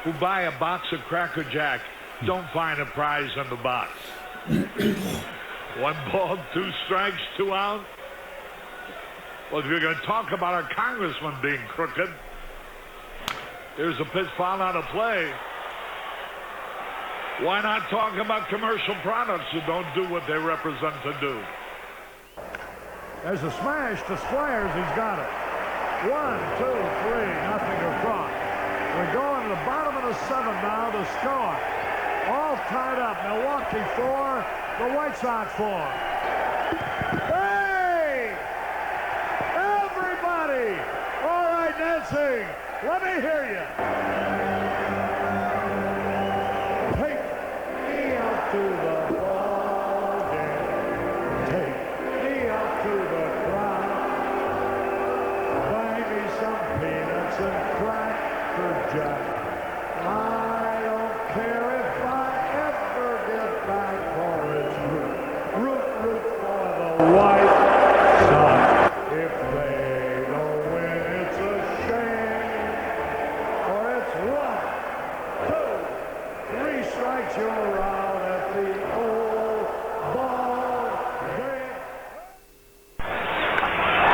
who buy a box of Cracker Jack don't find a prize in the box. One ball, two strikes, 2 out. Well, if you're going to talk about our congressman being crooked, here's a pitch foul out of play. Why not talk about commercial products who don't do what they represent to do? There's a smash to Squires. He's got it. 1, 2, 3, nothing across. We're going to the bottom of the 7th now to score. All tied up. Milwaukee 4, the White Sox 4. Hey! Everybody! All right, Nancy, let me hear you. Take me out to the ball game. Take me out to the crowd. Buy me some peanuts and Cracker Jack. White Sox. If they don't win, it's a shame. Or it's 1, 2, 3 strikes, you're out at the old ball game.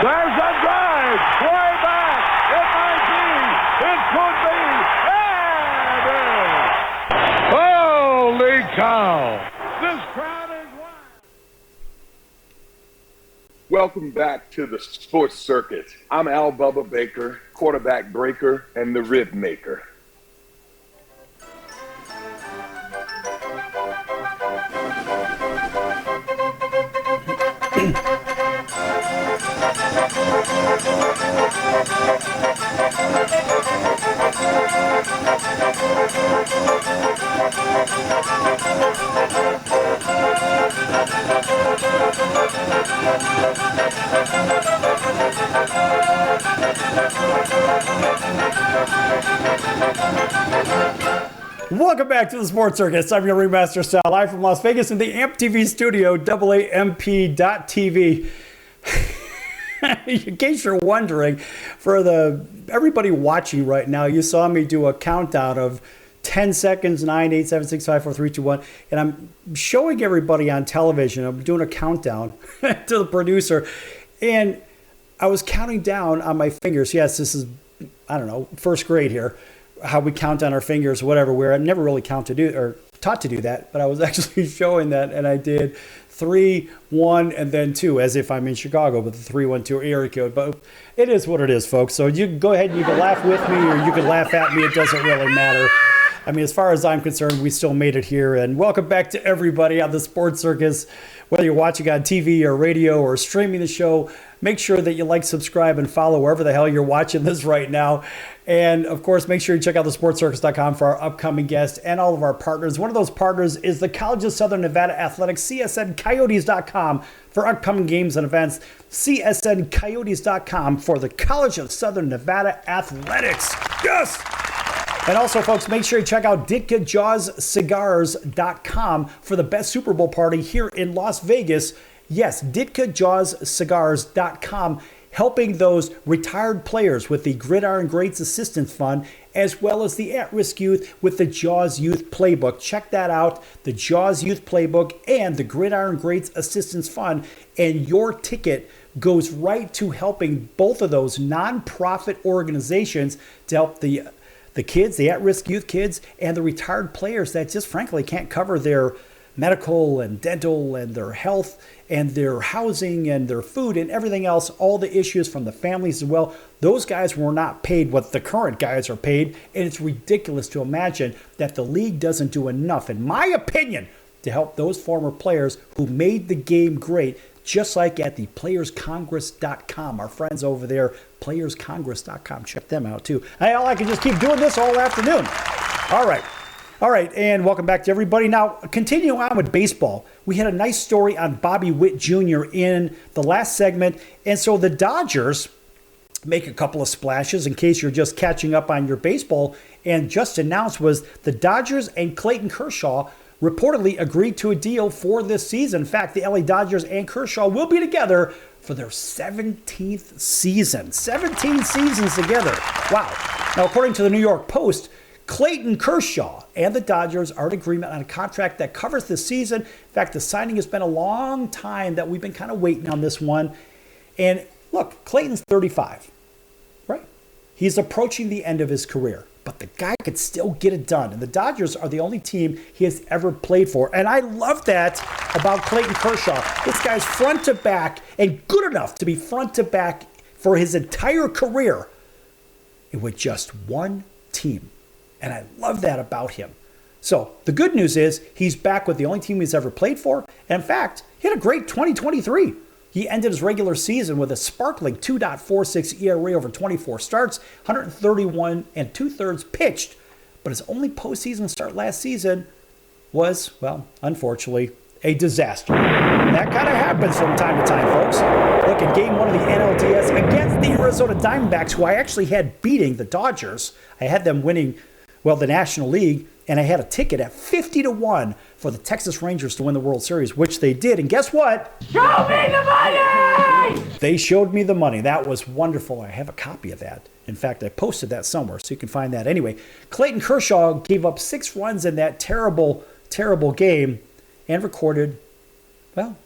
There's a drive, way back. It might be, it could be, and it is. Holy cow! This crowd is wild. Welcome back to the Sports Circus. I'm Al Bubba Baker, quarterback breaker and the rib maker. Welcome back to the Sports Circus. I'm your Ringmaster Sal, live from Las Vegas in the AMP TV studio, AAMP.TV. In case you're wondering, for everybody watching right now, you saw me do a countdown of 10 seconds, 9, 8, 7, 6, 5, 4, 3, 2, 1. And I'm showing everybody on television. I'm doing a countdown to the producer. And I was counting down on my fingers. Yes, this is, I don't know, first grade here, how we count on our fingers, whatever, where I've never really taught to do that. But I was actually showing that, and I did 3, 1, and then 2, as if I'm in Chicago with the 3, 1, 2 area code. But it is what it is, folks. So you can go ahead and you can laugh with me or you can laugh at me. It doesn't really matter. I mean, as far as I'm concerned, we still made it here. And welcome back to everybody on the Sports Circus. Whether you're watching on TV or radio or streaming the show, make sure that you like, subscribe, and follow wherever the hell you're watching this right now. And, of course, make sure you check out thesportscircus.com for our upcoming guests and all of our partners. One of those partners is the College of Southern Nevada Athletics, csncoyotes.com for upcoming games and events, csncoyotes.com for the College of Southern Nevada Athletics. Yes! And also, folks, make sure you check out DitkaJawsCigars.com for the best Super Bowl party here in Las Vegas. Yes, DitkaJawsCigars.com, helping those retired players with the Gridiron Greats Assistance Fund, as well as the at-risk youth with the Jaws Youth Playbook. Check that out, the Jaws Youth Playbook and the Gridiron Greats Assistance Fund, and your ticket goes right to helping both of those nonprofit organizations to help the kids, the at-risk youth kids, and the retired players that just frankly can't cover their medical and dental and their health and their housing and their food and everything else, all the issues from the families as well. Those guys were not paid what the current guys are paid, and it's ridiculous to imagine that the league doesn't do enough, in my opinion, to help those former players who made the game great, just like at the PlayersCongress.com. Our friends over there, PlayersCongress.com. Check them out, too. I can just keep doing this all afternoon. All right, and welcome back to everybody. Now, continuing on with baseball, we had a nice story on Bobby Witt Jr. in the last segment. And so the Dodgers make a couple of splashes in case you're just catching up on your baseball. And just announced was the Dodgers and Clayton Kershaw reportedly agreed to a deal for this season. In fact, the LA Dodgers and Kershaw will be together for their 17th season. 17 seasons together. Wow. Now, according to the New York Post, Clayton Kershaw and the Dodgers are in agreement on a contract that covers this season. In fact, the signing has been a long time that we've been kind of waiting on this one. And look, Clayton's 35, right? He's approaching the end of his career, but the guy could still get it done. And the Dodgers are the only team he has ever played for. And I love that about Clayton Kershaw. This guy's front to back and good enough to be front to back for his entire career with just one team. And I love that about him. So the good news is he's back with the only team he's ever played for. And in fact, he had a great 2023. He ended his regular season with a sparkling 2.46 ERA over 24 starts, 131 2/3 pitched. But his only postseason start last season was, well, unfortunately, a disaster. That kind of happens from time to time, folks. Look, in game 1 of the NLDS against the Arizona Diamondbacks, who I actually had beating the Dodgers. I had them winning, well, the National League and I had a ticket at 50-1 for the Texas Rangers to win the World Series, which they did. And guess what? Show me the money! They showed me the money. That was wonderful. I have a copy of that. In fact, I posted that somewhere, so you can find that. Anyway, Clayton Kershaw gave up 6 runs in that terrible, terrible game and recorded, well,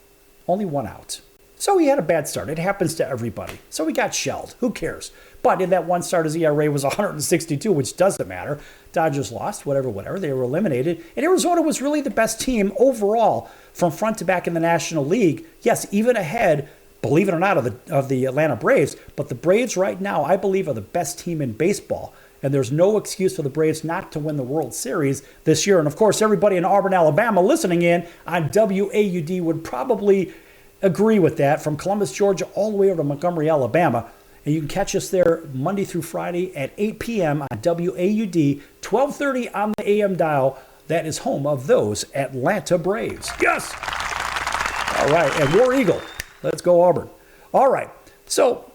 only 1 out. So he had a bad start. It happens to everybody. So he got shelled. Who cares? But in that one start, his ERA was 162, which doesn't matter. Dodgers lost, whatever. They were eliminated. And Arizona was really the best team overall from front to back in the National League. Yes, even ahead, believe it or not, of the Atlanta Braves. But the Braves right now, I believe, are the best team in baseball. And there's no excuse for the Braves not to win the World Series this year. And, of course, everybody in Auburn, Alabama listening in on WAUD would probably agree with that, from Columbus, Georgia, all the way over to Montgomery, Alabama. And you can catch us there Monday through Friday at 8 p.m. on WAUD, 1230 on the AM dial. That is home of those Atlanta Braves. Yes! All right, and War Eagle. Let's go Auburn. All right, so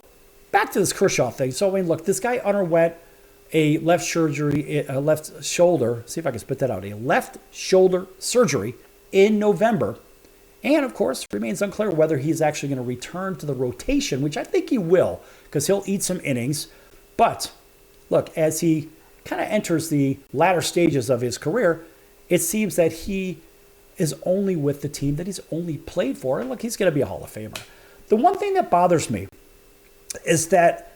back to this Kershaw thing. So, I mean, look, this guy underwent a left shoulder, see if I can spit that out, a left shoulder surgery in November. And, of course, remains unclear whether he's actually going to return to the rotation, which I think he will, because he'll eat some innings. But, look, as he kind of enters the latter stages of his career, it seems that he is only with the team that he's only played for. And, look, he's going to be a Hall of Famer. The one thing that bothers me is that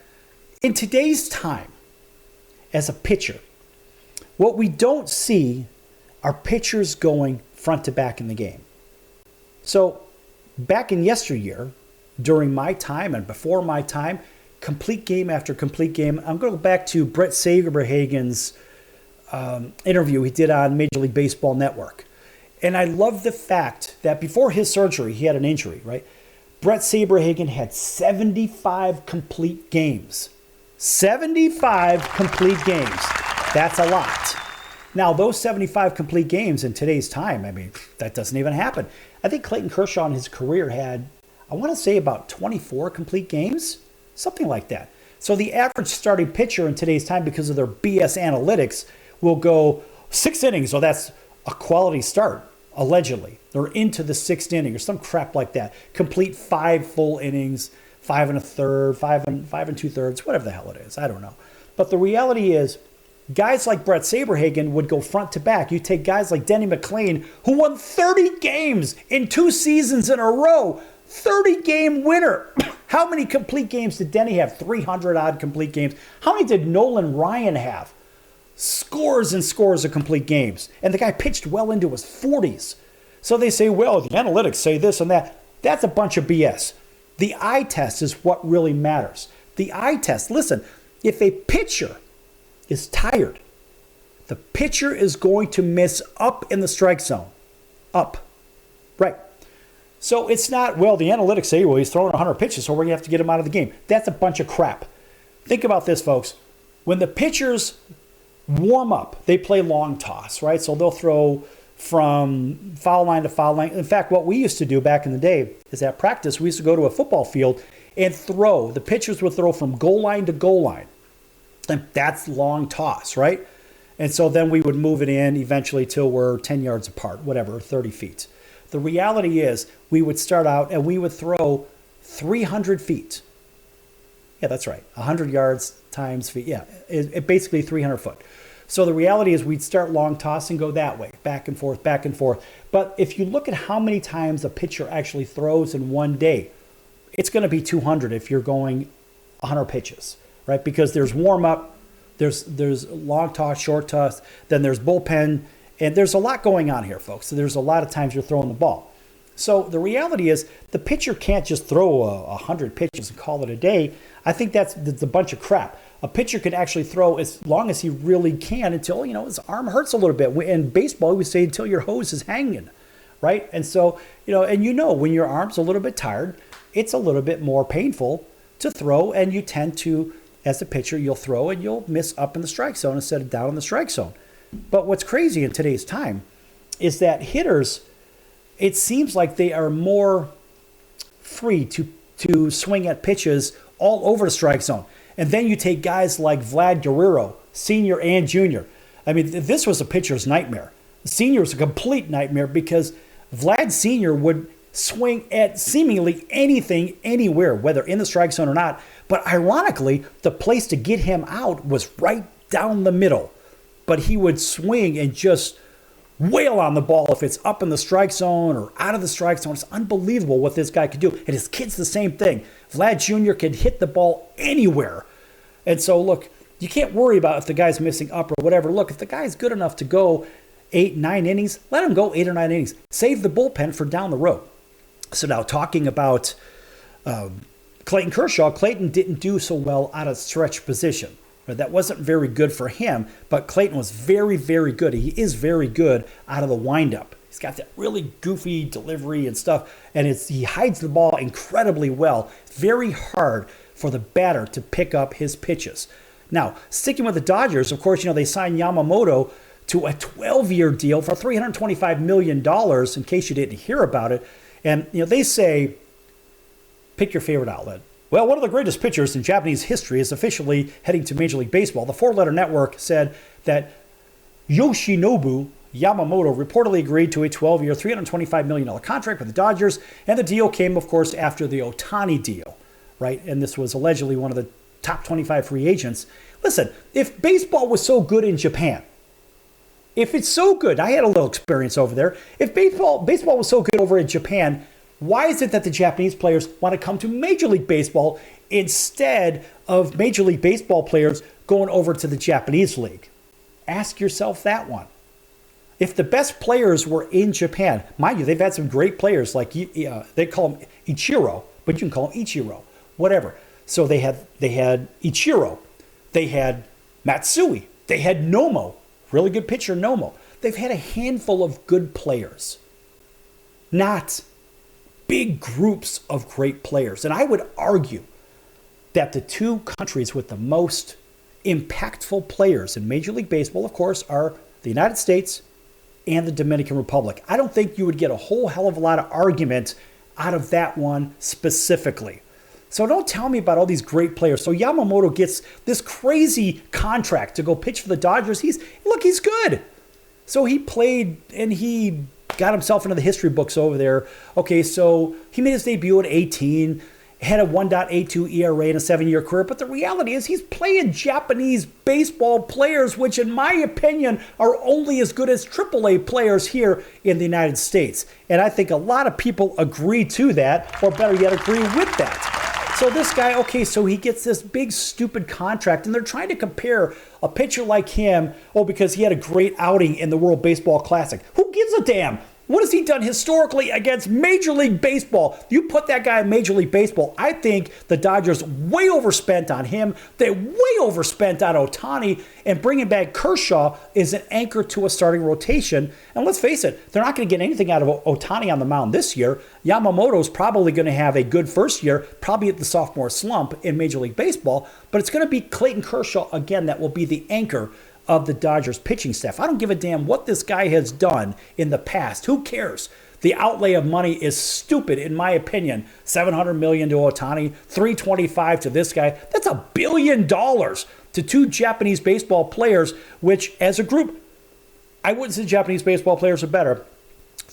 in today's time, as a pitcher, what we don't see are pitchers going front to back in the game. So back in yesteryear, during my time and before my time, complete game after complete game, I'm going to go back to Brett Saberhagen's interview he did on Major League Baseball Network. And I love the fact that before his surgery, he had an injury, right? Brett Saberhagen had 75 complete games. 75 complete games. That's a lot. Now, those 75 complete games in today's time, I mean, that doesn't even happen. I think Clayton Kershaw in his career had, I want to say, about 24 complete games, something like that. So the average starting pitcher in today's time, because of their BS analytics, will go 6 innings. So that's a quality start, allegedly. They're into the 6th inning or some crap like that. Complete 5 full innings, 5 1/3, 5 2/3, whatever the hell it is. I don't know. But the reality is, guys like Brett Saberhagen would go front to back. You take guys like Denny McLain, who won 30 games in 2 seasons in a row. 30-game winner. How many complete games did Denny have? 300-odd complete games. How many did Nolan Ryan have? Scores and scores of complete games. And the guy pitched well into his 40s. So they say, well, the analytics say this and that. That's a bunch of BS. The eye test is what really matters. The eye test. Listen, if a pitcher is tired, the pitcher is going to miss up in the strike zone. Up. Right. So it's not, well, the analytics say, well, he's throwing 100 pitches, so we're going to have to get him out of the game. That's a bunch of crap. Think about this, folks. When the pitchers warm up, they play long toss, right? So they'll throw from foul line to foul line. In fact, what we used to do back in the day is at practice, we used to go to a football field and throw. The pitchers would throw from goal line to goal line. And that's long toss, right? And so then we would move it in eventually till we're 10 yards apart, whatever, 30 feet. The reality is we would start out and we would throw 300 feet. Yeah, that's right. 100 yards times feet. Yeah, it basically 300 foot. So the reality is we'd start long toss and go that way, back and forth, back and forth. But if you look at how many times a pitcher actually throws in one day, it's going to be 200 if you're going 100 pitches, right? Because there's warm up, there's long toss, short toss, then there's bullpen, and there's a lot going on here, folks. So there's a lot of times you're throwing the ball. So the reality is the pitcher can't just throw 100 pitches and call it a day. I think that's a bunch of crap. A pitcher can actually throw as long as he really can until, his arm hurts a little bit. In baseball, we say until your hose is hanging, right? And so, when your arm's a little bit tired, it's a little bit more painful to throw, and you tend to, as a pitcher, you'll throw and you'll miss up in the strike zone instead of down in the strike zone. But what's crazy in today's time is that hitters, it seems like they are more free to swing at pitches all over the strike zone. And then you take guys like Vlad Guerrero, senior and junior. I mean, this was a pitcher's nightmare. The senior was a complete nightmare because Vlad Sr. would swing at seemingly anything, anywhere, whether in the strike zone or not. But ironically, the place to get him out was right down the middle. But he would swing and just wail on the ball if it's up in the strike zone or out of the strike zone. It's unbelievable what this guy could do. And his kid's the same thing. Vlad Jr. can hit the ball anywhere. And so, look, you can't worry about if the guy's missing up or whatever. Look, if the guy's good enough to go 8, 9 innings, let him go 8 or 9 innings. Save the bullpen for down the road. So now talking about Clayton Kershaw, Clayton didn't do so well out of stretch position. That wasn't very good for him, but Clayton was very, very good. He is very good out of the windup. He's got that really goofy delivery and stuff, and he hides the ball incredibly well. It's very hard for the batter to pick up his pitches. Now, sticking with the Dodgers, of course, they signed Yamamoto to a 12-year deal for $325 million, in case you didn't hear about it. And, they say, pick your favorite outlet. Well, one of the greatest pitchers in Japanese history is officially heading to Major League Baseball. The four-letter network said that Yoshinobu Yamamoto reportedly agreed to a 12-year, $325 million contract with the Dodgers, and the deal came, of course, after the Ohtani deal, right? And this was allegedly one of the top 25 free agents. Listen, if baseball was so good in Japan, if it's so good, I had a little experience over there. If baseball was so good over in Japan, why is it that the Japanese players want to come to Major League Baseball instead of Major League Baseball players going over to the Japanese league? Ask yourself that one. If the best players were in Japan, mind you, they've had some great players like they call him Ichiro, but you can call him Ichiro, whatever. So they had Ichiro, they had Matsui, they had Nomo, really good pitcher Nomo. They've had a handful of good players, not big groups of great players. And I would argue that the two countries with the most impactful players in Major League Baseball, of course, are the United States and the Dominican Republic. I don't think you would get a whole hell of a lot of argument out of that one specifically. So don't tell me about all these great players. So Yamamoto gets this crazy contract to go pitch for the Dodgers. He's good. So he played and he got himself into the history books over there. Okay, so he made his debut at 18, had a 1.82 ERA in a 7-year career. But the reality is he's playing Japanese baseball players, which in my opinion are only as good as AAA players here in the United States. And I think a lot of people agree to that, or better yet, agree with that. So this guy, okay, so he gets this big stupid contract, and they're trying to compare a pitcher like him, because he had a great outing in the World Baseball Classic. Who gives a damn? What has he done historically against Major League Baseball? You put that guy in Major League Baseball, I think the Dodgers way overspent on him. They way overspent on Ohtani, and bringing back Kershaw is an anchor to a starting rotation. And let's face it, they're not going to get anything out of Ohtani on the mound this year. Yamamoto's probably going to have a good first year, probably at the sophomore slump in Major League Baseball, but it's going to be Clayton Kershaw again that will be the anchor of the Dodgers pitching staff. I don't give a damn what this guy has done in the past. Who cares? The outlay of money is stupid, in my opinion. $700 million to Ohtani, $325 to this guy. That's $1 billion to two Japanese baseball players, which as a group, I wouldn't say Japanese baseball players are better.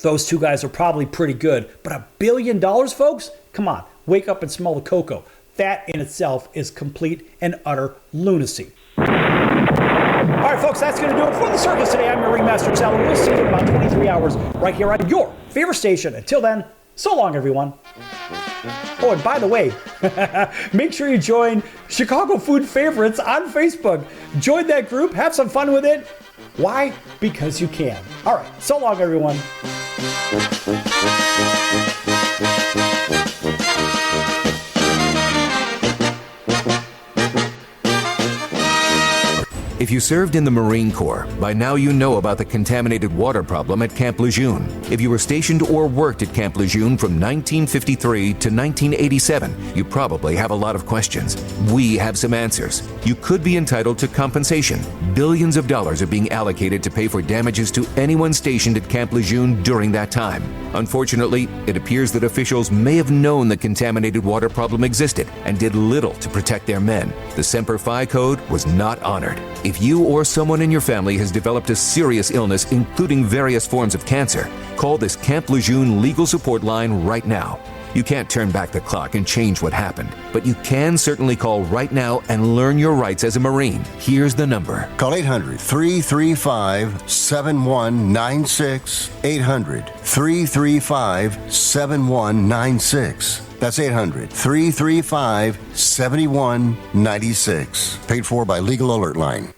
Those two guys are probably pretty good. But $1 billion, folks? Come on, wake up and smell the cocoa. That in itself is complete and utter lunacy. All right, folks, that's going to do it for the circus today. I'm your Ringmaster Sal, and we'll see you in about 23 hours right here on your favorite station. Until then, so long, everyone. Oh, and by the way, make sure you join Chicago Food Favorites on Facebook. Join that group. Have some fun with it. Why? Because you can. All right, so long, everyone. If you served in the Marine Corps, by now you know about the contaminated water problem at Camp Lejeune. If you were stationed or worked at Camp Lejeune from 1953 to 1987, you probably have a lot of questions. We have some answers. You could be entitled to compensation. Billions of dollars are being allocated to pay for damages to anyone stationed at Camp Lejeune during that time. Unfortunately, it appears that officials may have known the contaminated water problem existed and did little to protect their men. The Semper Fi code was not honored. If you or someone in your family has developed a serious illness, including various forms of cancer, call this Camp Lejeune legal support line right now. You can't turn back the clock and change what happened, but you can certainly call right now and learn your rights as a Marine. Here's the number. Call 800-335-7196. 800-335-7196. That's 800-335-7196. Paid for by Legal Alert Line.